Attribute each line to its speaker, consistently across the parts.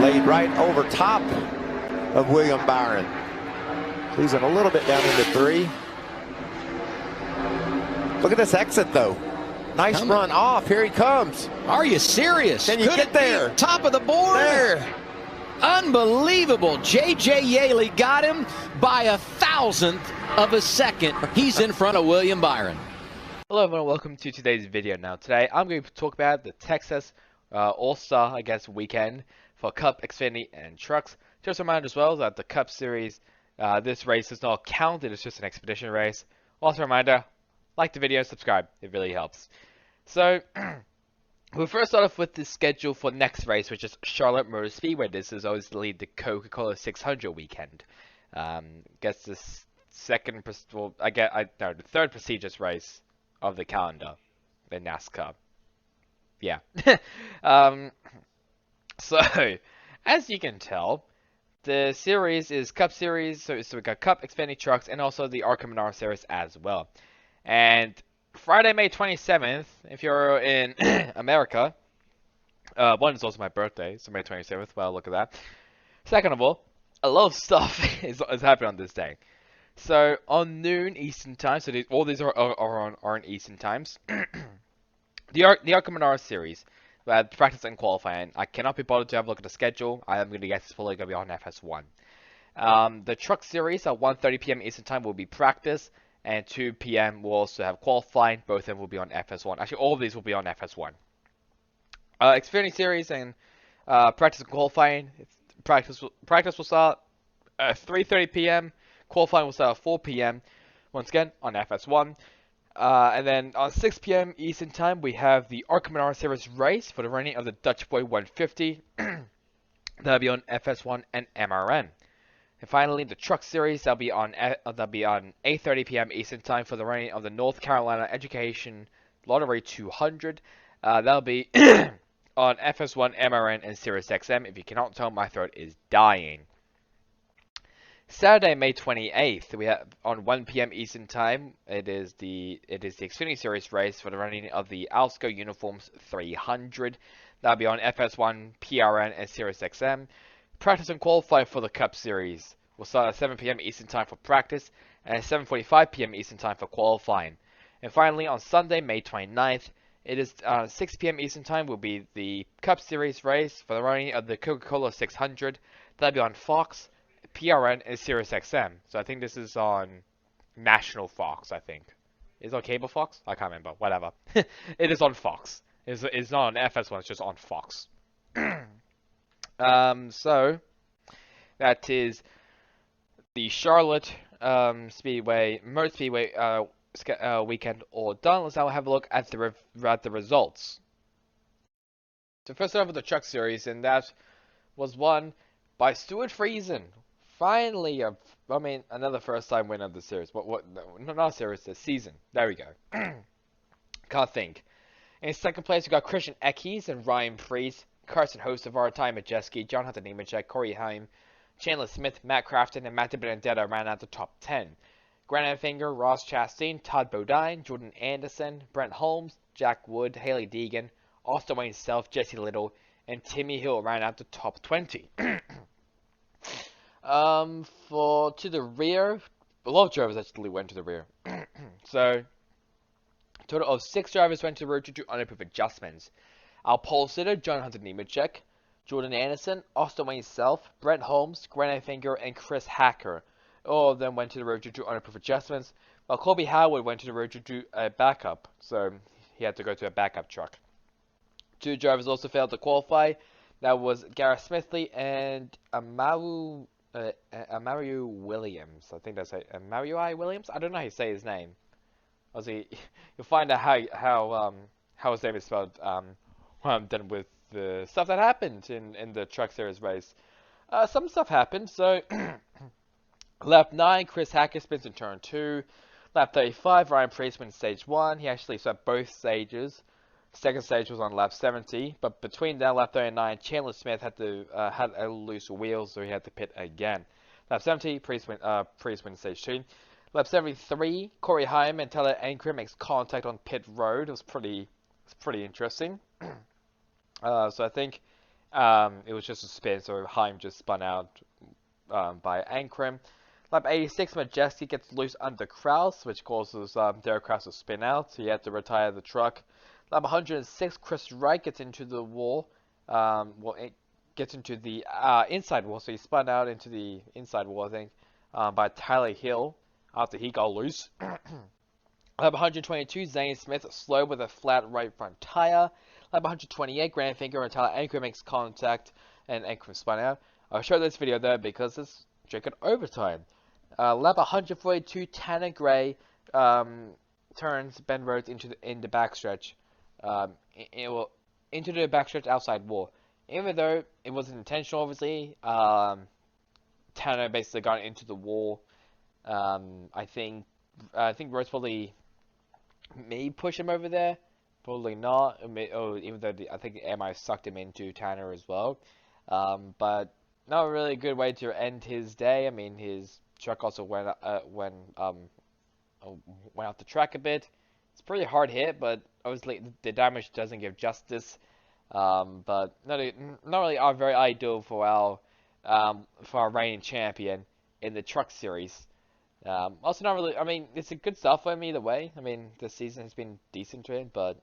Speaker 1: laid right over top of William Byron. Losing a little bit down into 3. Look at this exit, though. Nice run off. Here he comes.
Speaker 2: Are you serious?
Speaker 1: Can you get there?
Speaker 2: Top of the board.
Speaker 1: There.
Speaker 2: Unbelievable. J.J. Yaley got him by 1,000th of a second. He's in front of William Byron.
Speaker 3: Hello everyone, welcome to today's video. Now today I'm going to talk about the Texas All-Star, weekend for Cup, Xfinity, and Trucks. Just a reminder as well that the Cup Series, this race does not count, it is just an expedition race. Also a reminder, like the video, subscribe, it really helps. So, we'll first start off with the schedule for next race, which is Charlotte Motor Speedway. This is obviously the Coca-Cola 600 weekend. Guess the the third prestigious race of the calendar, the NASCAR. Yeah. So, as you can tell, the series is Cup Series, so we got Cup, Xfinity, Trucks, and also the ARCA Menard Series as well. And Friday, May 27th, if you're in America, one is also my birthday, so May 27th, well, look at that. Second of all, a lot of stuff is happening on this day. So, on noon Eastern Time, so all these are on Eastern Times, the ARCA Menard Series, practice and qualifying. I cannot be bothered to have a look at the schedule. I am going to guess it's probably going to be on FS1. The Truck Series at 1:30 p.m. Eastern Time will be practice, and 2 p.m. we'll also have qualifying. Both of them will be on FS1. Actually, all of these will be on FS1. Xfinity Series and practice and qualifying. Practice will start at 3:30 p.m. Qualifying will start at 4 p.m. Once again on FS1. And then on 6 p.m. Eastern Time, we have the ARCA Menard Series race for the running of the Dutch Boy 150. That'll be on FS1 and MRN. And finally, the Truck Series, that'll be on 8:30 p.m. Eastern Time for the running of the North Carolina Education Lottery 200. That'll be on FS1, MRN, and Sirius XM. If you cannot tell, my throat is dying. Saturday, May 28th, we have on 1 p.m. Eastern Time. It is the Xfinity Series race for the running of the Alsco Uniforms 300. That'll be on FS1, PRN, and Sirius XM. Practice and qualify for the Cup Series will start at 7 p.m. Eastern Time for practice and 7:45 p.m. Eastern Time for qualifying. And finally, on Sunday, May 29th, it is 6 p.m. Eastern Time will be the Cup Series race for the running of the Coca-Cola 600. That'll be on Fox, PRN, and Sirius XM. So I think this is on National Fox, I think. Is it on Cable Fox? I can't remember. Whatever. It is on Fox. It's not on FS1, it's just on Fox. So that is the Charlotte Speedway, Motor Speedway weekend all done. Let's now have a look at the results. So first off with the Truck Series, and that was won by Stuart Friesen. Finally, another first-time winner of the series. No, not series, the season. There we go. Can't think. In second place, we got Christian Eckes and Ryan Preece, Carson Host of Our Time at Jeski, John Hunter Nemechek, Corey Haim, Chandler Smith, Matt Crafton, and Matthew Benedetta ran out the top 10. Grant Finger, Ross Chastain, Todd Bodine, Jordan Anderson, Brent Holmes, Jack Wood, Haley Deegan, Austin Wayne Self, Jesse Little, and Timmy Hill ran out the top 20. To the rear, a lot of drivers actually went to the rear. So, a total of 6 drivers went to the rear due to unapproved adjustments. Our pole sitter, John Hunter Nemechek, Jordan Anderson, Austin Wayne Self, Brent Holmes, Grant Finger, and Chris Hacker. All of them went to the rear due to unapproved adjustments, while Colby Howard went to the rear due to a backup, so he had to go to a backup truck. 2 drivers also failed to qualify. That was Gareth Smithley and Amaru Williams. I think that's it. Amaru Williams? I don't know how you say his name. Obviously, you'll find out how his name is spelled when I'm done with the stuff that happened in the Truck Series race. Some stuff happened, so lap 9, Chris Hacker spins in turn 2. Lap 35, Ryan Preece wins stage 1. He actually swept both stages. Second stage was on lap 70, but between that lap 39, Chandler Smith had a loose wheel, so he had to pit again. Lap 70, Preece wins stage 2. Lap 73, Corey Haim and Tyler Ankrum makes contact on pit road. It was pretty interesting. So I think It was just a spin, so Heim just spun out by Ankrum. Lap 86, Majeski gets loose under Kraus, which causes Derek Kraus to spin out, so he had to retire the truck. Lap 106, Chris Wright gets into the wall. It gets into the inside wall, so he spun out into the inside wall, I think, by Tyler Hill after he got loose. Lap 122, Zane Smith slow with a flat right front tire. Lap 128, Grant Finger and Tyler Ankrum makes contact, and Ankrum spun out. I'll show this video there because it's drinking overtime. Lap 142, Tanner Gray turns Ben Rhodes into the backstretch. Into the backstretch outside wall. Even though it wasn't intentional, obviously, Tanner basically got into the wall. I think Rhodes probably may push him over there. Probably not. Even though I think the air might have sucked him into Tanner as well. But not really a good way to end his day. I mean, his truck also went off the track a bit. It's a pretty hard hit, but obviously the damage doesn't give justice. But not really very ideal for our reigning champion in the Truck Series. Also not really. I mean, it's a good stuff for him either way. I mean, this season has been decent to him, but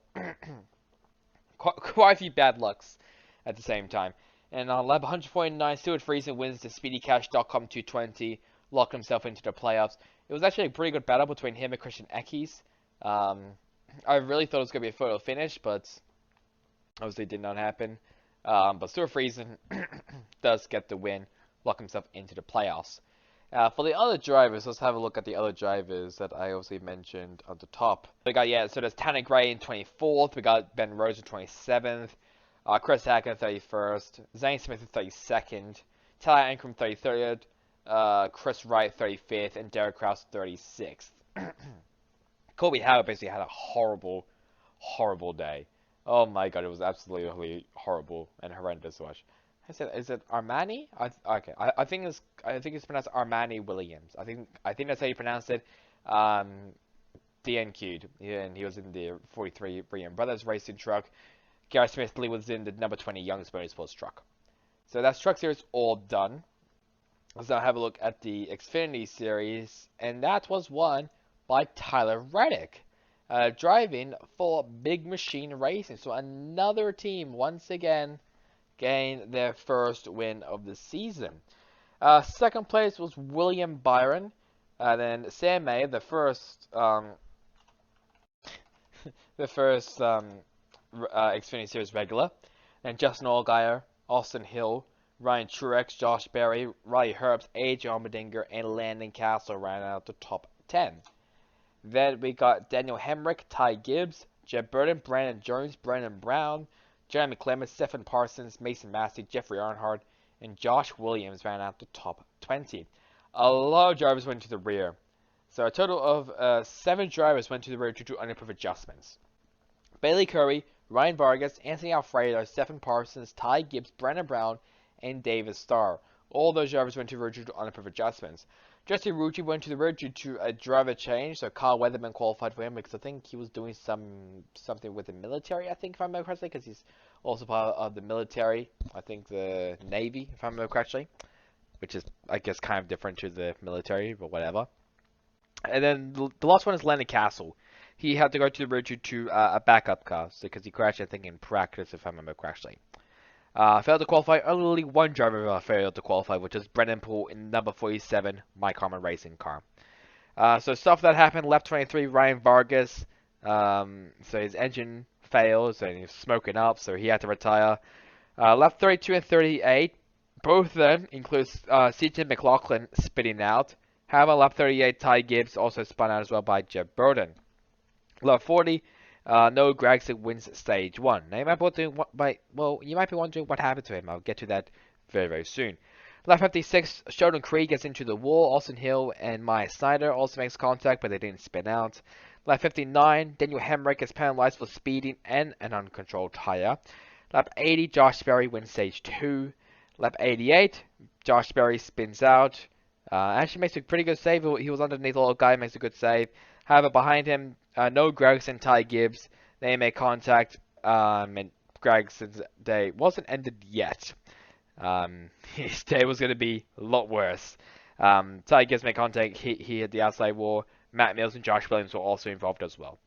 Speaker 3: quite a few bad lucks at the same time. And on lap 149, Stuart Friesen wins the SpeedyCash.com 220, locked himself into the playoffs. It was actually a pretty good battle between him and Christian Eckes. I really thought it was going to be a photo finish, but obviously it did not happen. But Stuart Friesen does get the win, lock himself into the playoffs. For the other drivers, let's have a look at the other drivers that I obviously mentioned on the top. We got, so there's Tanner Gray in 24th, we got Ben Rhodes in 27th, Chris Hacker 31st, Zane Smith in 32nd, Tyler Ankrum 33rd, Chris Wright 35th, and Derek Kraus 36th. Colby Howard basically had a horrible, horrible day. Oh my god, it was absolutely horrible and horrendous to watch. Is it Armani? Okay, I think it's pronounced Armani Williams. I think that's how you pronounce it. DNQ'd, and he was in the 43 Brian Brothers racing truck. Garrett Smith Lee was in the number 20 Young's Motorsports truck. So that's Truck Series all done. Let's now have a look at the Xfinity Series, and that was won by Tyler Reddick, driving for Big Machine Racing. So another team once again gained their first win of the season. Second place was William Byron. Then Sam May, the first Xfinity Series regular. And Justin Allgaier, Austin Hill, Ryan Truex, Josh Berry, Riley Herbst, AJ Allmendinger, and Landon Castle ran out the top 10. Then we got Daniel Hemrick, Ty Gibbs, Jeb Burton, Brandon Jones, Brandon Brown, Jeremy Clements, Stephen Parsons, Mason Massey, Jeffrey Earnhardt, and Josh Williams ran out the top 20. A lot of drivers went to the rear. So a total of 7 drivers went to the rear due to unapproved adjustments. Bailey Curry, Ryan Vargas, Anthony Alfredo, Stephen Parsons, Ty Gibbs, Brandon Brown, and David Starr. All those drivers went to the rear due to unapproved adjustments. Jesse Rucci went to the rear due to a driver change, so Kyle Weatherman qualified for him because I think he was doing something with the military, I think, if I remember correctly, because he's also part of the military, I think the Navy, if I remember correctly, which is, I guess, kind of different to the military, but whatever. And then the last one is Landon Castle. He had to go to the rear due to a backup car, because he crashed, I think, in practice, if I remember correctly. Failed to qualify. Only one driver failed to qualify, which is Brendan Poole in number 47 Mike Harmon racing car. So stuff that happened. Left 23, Ryan Vargas. So his engine fails and he's smoking up, so he had to retire. Left 32 and 38, both of them include CJ McLaughlin spitting out. However, lap 38, Ty Gibbs also spun out as well by Jeb Burton. Lap 40. Noah Gragson wins stage 1. Now you might be wondering what happened to him. I'll get to that very, very soon. Lap 56, Sheldon Creed gets into the wall. Austin Hill and Maya Snyder also makes contact, but they didn't spin out. Lap 59, Daniel Hemrick is penalized for speeding and an uncontrolled tire. Lap 80, Josh Berry wins stage 2. Lap 88, Josh Berry spins out. Actually makes a pretty good save. He was underneath a little guy, makes a good save. However, behind him, Noah Gragson and Ty Gibbs, they make contact, and Gregson's day wasn't ended yet. His day was going to be a lot worse. Tigers make contact. He hit the outside wall. Matt Mills and Josh Williams were also involved as well.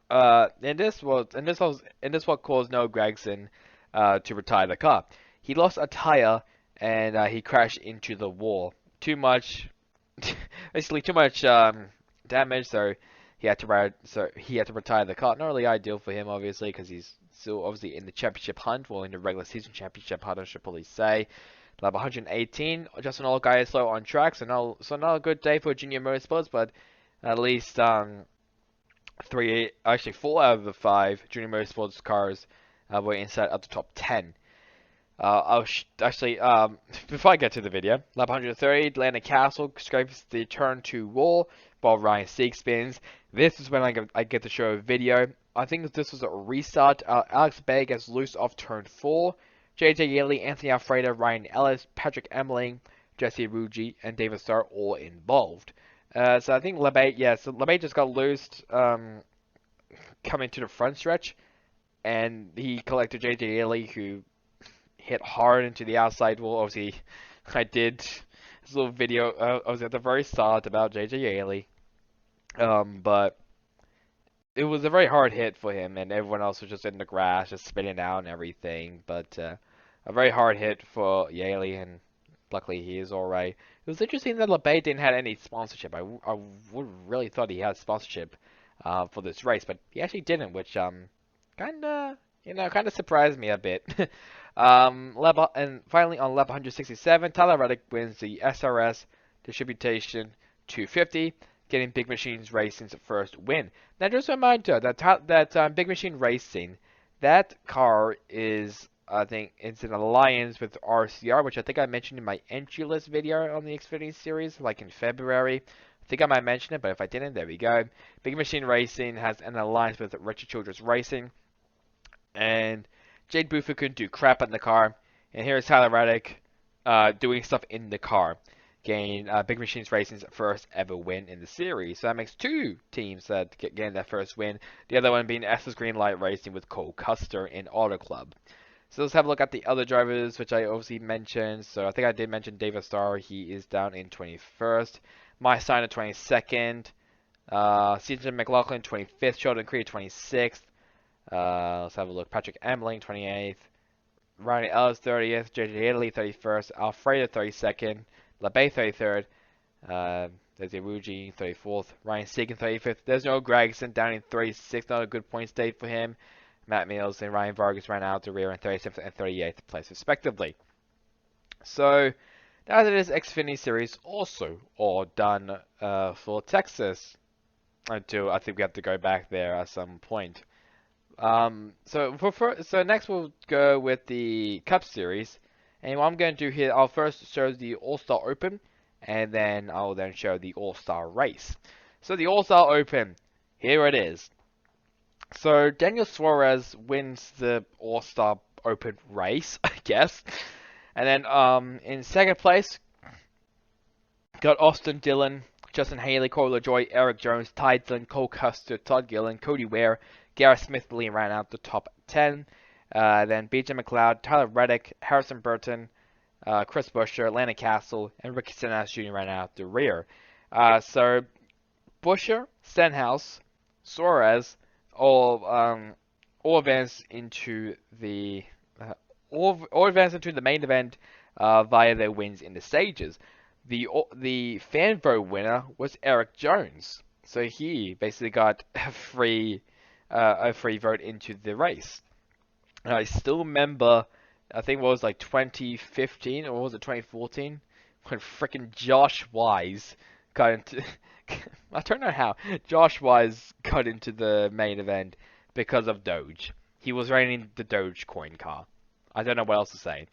Speaker 3: And this what caused Noah Gragson to retire the car. He lost a tire and he crashed into the wall. Too much, basically too much damage. So he had to retire the car. Not really ideal for him, obviously, because he's still obviously in the championship hunt, well, in the regular season championship hunt, I should probably say. Lap 118, just an old guy slow on track, so not a good day for Junior Motorsports, but at least 4 out of the 5 Junior Motorsports cars were inside of the top 10. Before I get to the video, lap 130, Landon Castle scrapes the turn 2 wall while Ryan Sieg spins. This is when I get to show a video. I think this was a restart. Alex Bay gets loose off turn 4. JJ Yeley, Anthony Alfredo, Ryan Ellis, Patrick Emling, Jesse Rugi, and David Starr all involved. So I think LeBay just got loosed coming to the front stretch, and he collected JJ Yeley, who hit hard into the outside wall. Obviously, I did this little video. I was at the very start about JJ Yeley, but it was a very hard hit for him, and everyone else was just in the grass, just spinning out and everything. But a very hard hit for Yaley, and luckily he is alright. It was interesting that LeBay didn't have any sponsorship. I would really thought he had sponsorship for this race, but he actually didn't, which kind of surprised me a bit. And finally on lap 167, Tyler Reddick wins the SRS Distribution 250. Getting Big Machines Racing's first win. Now, just a reminder that Big Machine Racing, that car is, I think, it's an alliance with RCR, which I think I mentioned in my entry list video on the Xfinity Series, like in February. I think I might mention it, but if I didn't, there we go. Big Machine Racing has an alliance with Richard Childress Racing, and Jade Buford couldn't do crap in the car, and here's Tyler Reddick doing stuff in the car. Gain Big Machines Racing's first ever win in the series. So that makes 2 teams that gain their first win. The other one being Estes Greenlight Racing with Cole Custer in Auto Club. So let's have a look at the other drivers, which I obviously mentioned. So I think I did mention David Starr. He is down in 21st. Mike Steiner 22nd. CJ McLaughlin 25th. Sheldon Creed 26th. Let's have a look. Patrick Emling 28th. Ryan Ellis 30th. JJ Italy 31st. Alfredo 32nd. LeBay 33rd, there's Rugi 34th, Ryan Segan 35th, there's no Gregson down in 36th, not a good point state for him. Matt Mills and Ryan Vargas ran out the rear in 37th and 38th place respectively. So, now that is Xfinity Series also all done for Texas, until I think we have to go back there at some point. So next we'll go with the Cup Series. And what I'm going to do here, I'll first show the All-Star Open, and then I'll then show the All-Star Race. So the All-Star Open, here it is. So Daniel Suarez wins the All-Star Open race, I guess. And then in second place, got Austin Dillon, Justin Haley, Corey LaJoy, Eric Jones, Ty Dillon, Cole Custer, Todd Gillen, Cody Ware, Garrett Smithley ran out the top 10. Then BJ McLeod, Tyler Reddick, Harrison Burton, Chris Buescher, Landon Castle, and Ricky Stenhouse Jr. ran out the rear. So Buescher, Stenhouse, Suarez all advanced into the main event via their wins in the stages. The fan vote winner was Eric Jones, so he basically got a free vote into the race. And I still remember, I think it was like 2015 or was it 2014, when freaking Josh Wise got into. I don't know how Josh Wise got into the main event because of Doge. He was running the Dogecoin car. I don't know what else to say,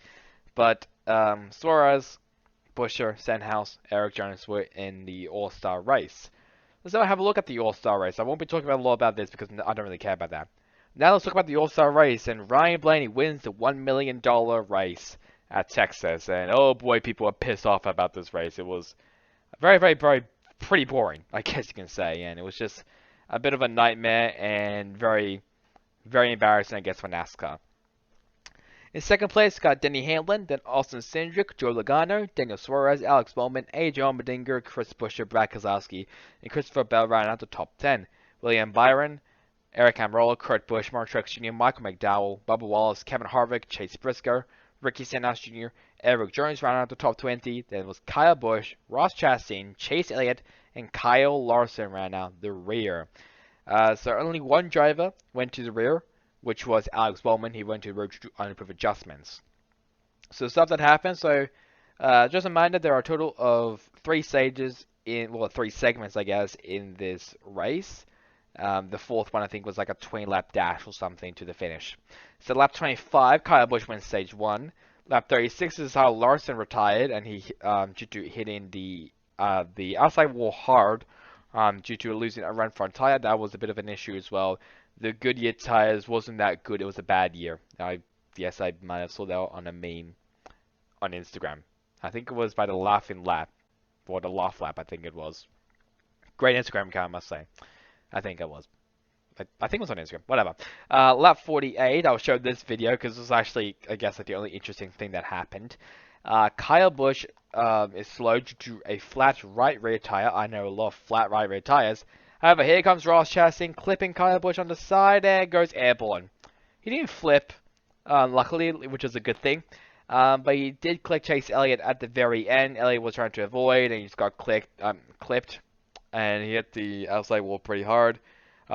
Speaker 3: but Suarez, Buescher, Stenhouse, Eric Jones were in the All-Star race. Let's now have a look at the All-Star race. I won't be talking about a lot about this because I don't really care about that. Now let's talk about the All-Star race, and Ryan Blaney wins the $1 million race at Texas. And oh boy, people are pissed off about this race. It was pretty boring, I guess you can say, and it was just a bit of a nightmare and very, very embarrassing, I guess, for NASCAR. In second place, got Denny Hamlin, then Austin Cindric, Joe Logano, Daniel Suarez, Alex Bowman, AJ Allmendinger, Chris Buescher, Brad Keselowski, and Christopher Bell rounding out the top 10. William Byron, Eric Almirola, Kurt Busch, Mark Truex Jr., Michael McDowell, Bubba Wallace, Kevin Harvick, Chase Briscoe, Ricky Stenhouse Jr., Eric Jones rounding out the top 20. Then it was Kyle Busch, Ross Chastain, Chase Elliott, and Kyle Larson round out the rear. So only one driver went to the rear, which was Alex Bowman. He went to the rear to do unimproved adjustments. So stuff that happened. So just a reminder, there are a total of 3 stages in, 3 segments, I guess, in this race. The fourth one, I think, was like a 20-lap dash or something to the finish. So lap 25, Kyle Busch wins stage 1. Lap 36 is how Larson retired, and he due to hitting the outside wall hard due to losing a run front tire. That was a bit of an issue as well. The Goodyear tires wasn't that good. It was a bad year. I might have saw that on a meme on Instagram. I think it was by the Laughing Lap, or the Laugh Lap, I think it was. Great Instagram account, I must say. I think it was. I think it was on Instagram. Whatever. Lap 48, I'll show this video because this was actually, I guess, like the only interesting thing that happened. Kyle Busch is slow due to a flat right rear tire. I know a lot of flat right rear tires. However, here comes Ross Chastain clipping Kyle Busch on the side and goes airborne. He didn't flip, luckily, which is a good thing. But he did clip Chase Elliott at the very end. Elliott was trying to avoid, and he just got clipped. And he hit the outside wall pretty hard.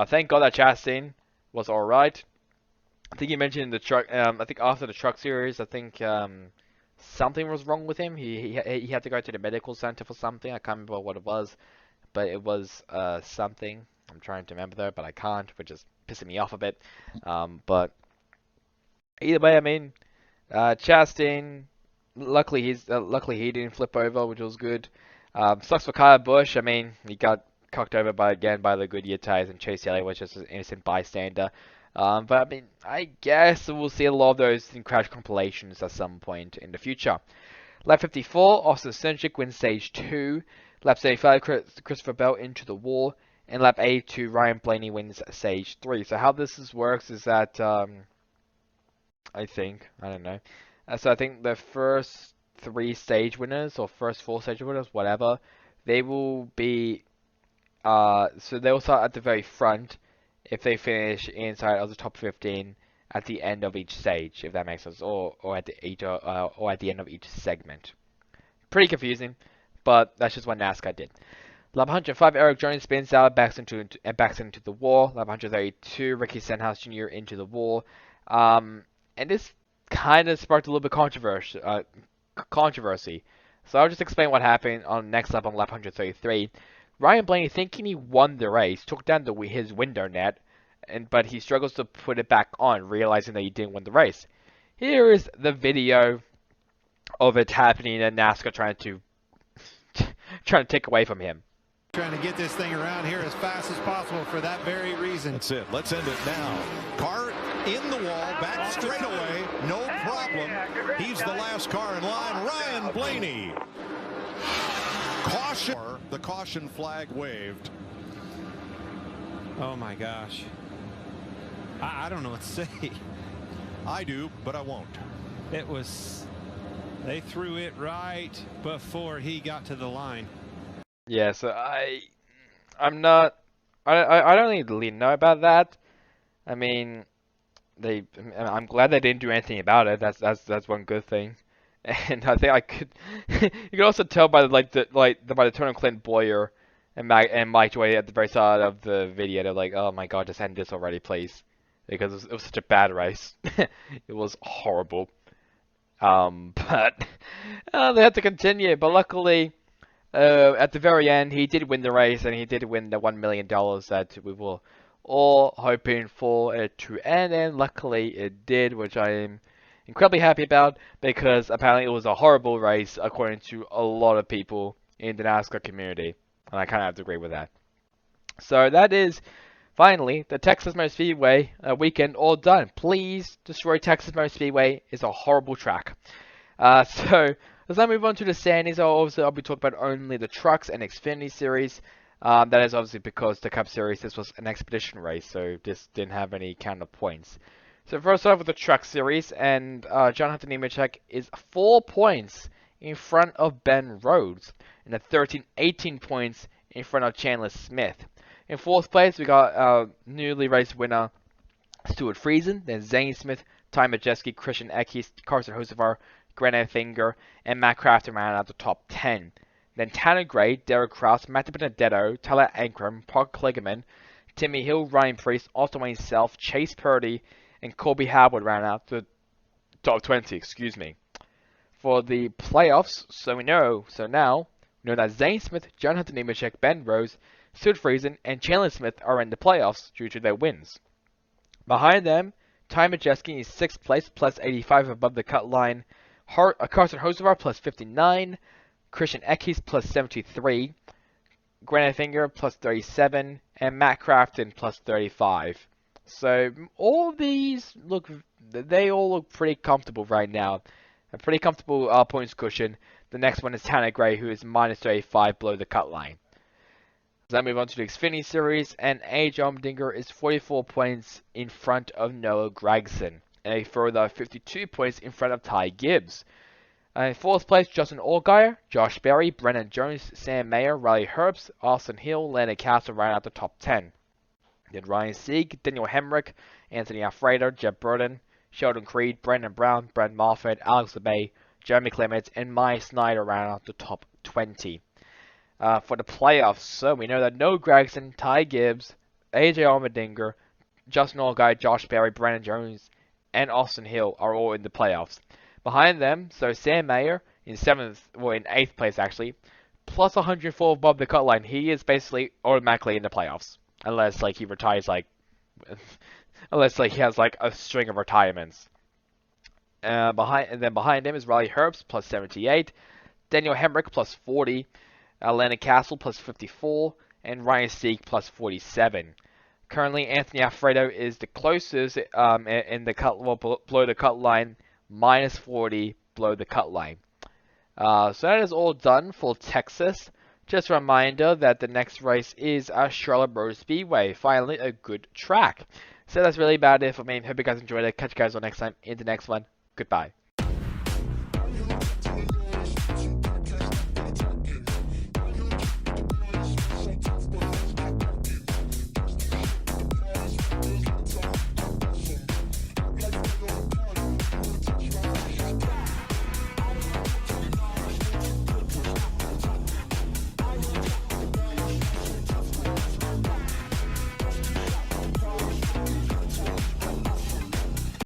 Speaker 3: Thank God that Chastain was alright. I think he mentioned the truck. I think after the truck series, I think something was wrong with him. He had to go to the medical center for something. I can't remember what it was, but it was something. I'm trying to remember though, but I can't, which is pissing me off a bit. But either way, I mean, Chastain. Luckily he didn't flip over, which was good. Sucks for Kyle Busch. I mean, he got cocked over by the Goodyear tires, and Chase Elliott was just an innocent bystander. But I mean, I guess we'll see a lot of those in crash compilations at some point in the future. Lap 54, Austin Cindric wins stage 2. Lap 75, Christopher Bell into the wall. And lap 82, Ryan Blaney wins stage 3. So how this works is that, I don't know. So I think the first 3 stage winners, or first 4 stage winners, whatever, they will be, so they'll start at the very front if they finish inside of the top 15 at the end of each stage, if that makes sense, or at the end of each segment. Pretty confusing, but that's just what NASCAR did. Lap 105, Eric Jones spins out, backs into the wall. Lap 132, Ricky Stenhouse Jr. into the wall. And this kind of sparked a little bit controversy. So I'll just explain what happened on next lap on lap 133. Ryan Blaney, thinking he won the race, took down his window net, but he struggles to put it back on, realizing that he didn't win the race. Here is the video of it happening, and NASCAR trying to take away from him.
Speaker 4: Trying to get this thing around here as fast as possible for that very reason.
Speaker 5: That's it. Let's end it now. Car in the wall, back straight away, no problem. He's the last car in line. Ryan Blaney. Caution. The caution flag waved.
Speaker 4: Oh my gosh. I don't know what to say.
Speaker 5: I do, but I won't.
Speaker 4: They threw it right before he got to the line.
Speaker 3: Yeah, so I don't really know about that. I mean, I'm glad they didn't do anything about it. That's one good thing. And I think you could also tell by by the tone of Clint Boyer and Mike Joy at the very start of the video. They're like, oh my god, just end this already, please, because it was such a bad race. It was horrible. But they had to continue. But luckily, at the very end, he did win the race, and he did win the $1 million that we were all hoping for it to end. And luckily, it did, which I am incredibly happy about, because apparently it was a horrible race according to a lot of people in the NASCAR community, and I kind of have to agree with that. So that is finally the Texas Motor Speedway weekend all done. Please destroy Texas Motor Speedway. It's a horrible track. So let's now move on to the standings. I'll be talking about only the trucks and Xfinity Series. That is obviously because the Cup Series, this was an expedition race, so this didn't have any count of points. So first off with the Truck Series, and John Hunter Nemechek is 4 points in front of Ben Rhodes, and 18 points in front of Chandler Smith. In fourth place, we got newly race winner Stuart Friesen, then Zane Smith, Ty Majeski, Christian Eckes, Carson Hocevar, Grant Finger, and Matt Crafton round out the top 10. Then Tanner Gray, Derek Kraus, Matt Benedetto, Tyler Ankrum, Park Kligerman, Timmy Hill, Ryan Priest, Austin Wayne Self, Chase Purdy, and Colby Howard round out the top 20, For the playoffs, now we know that Zane Smith, John Hunter Nemechek, Ben Rose, Stuart Friesen, and Chandler Smith are in the playoffs due to their wins. Behind them, Ty Majeski is 6th place, plus 85 above the cut line. Carson Hocevar, plus 59. Christian Eckes, plus 73. Grant Finger, plus 37. And Matt Crafton, plus 35. So, all of these they all look pretty comfortable right now. A pretty comfortable points cushion. The next one is Tanner Gray, who is minus 35 below the cut line. So let's move on to the Xfinity Series, and A.J. Allmendinger is 44 points in front of Noah Gragson, and a further 52 points in front of Ty Gibbs. In fourth place, Justin Allgaier, Josh Berry, Brennan Jones, Sam Mayer, Riley Herbst, Austin Hill, Landon Castle round out the top 10. Then Ryan Sieg, Daniel Hemrick, Anthony Alfredo, Jeb Burden, Sheldon Creed, Brandon Brown, Brent Moffat, Alex LeBay, Jeremy Clements, and Maya Snyder round out the top 20. For the playoffs, so we know that Noah Gragson, Ty Gibbs, A.J. Allmendinger, Justin Allgaier, Josh Berry, Brandon Jones, and Austin Hill are all in the playoffs. Behind them, so Sam Mayer in 8th place actually, plus 104 above the cut line. He is basically automatically in the playoffs, unless he retires unless he has a string of retirements. Behind him is Riley Herbst plus 78, Daniel Hemrick plus 40. Landon Castle plus 54, and Ryan Sieg plus 47. Currently, Anthony Alfredo is the closest in the below the cut line, minus 40 below the cut line. So that is all done for Texas. Just a reminder that the next race is at Charlotte Motor Speedway. Finally, a good track. So that's really about it for me. Hope you guys enjoyed it. Catch you guys on next time in the next one. Goodbye.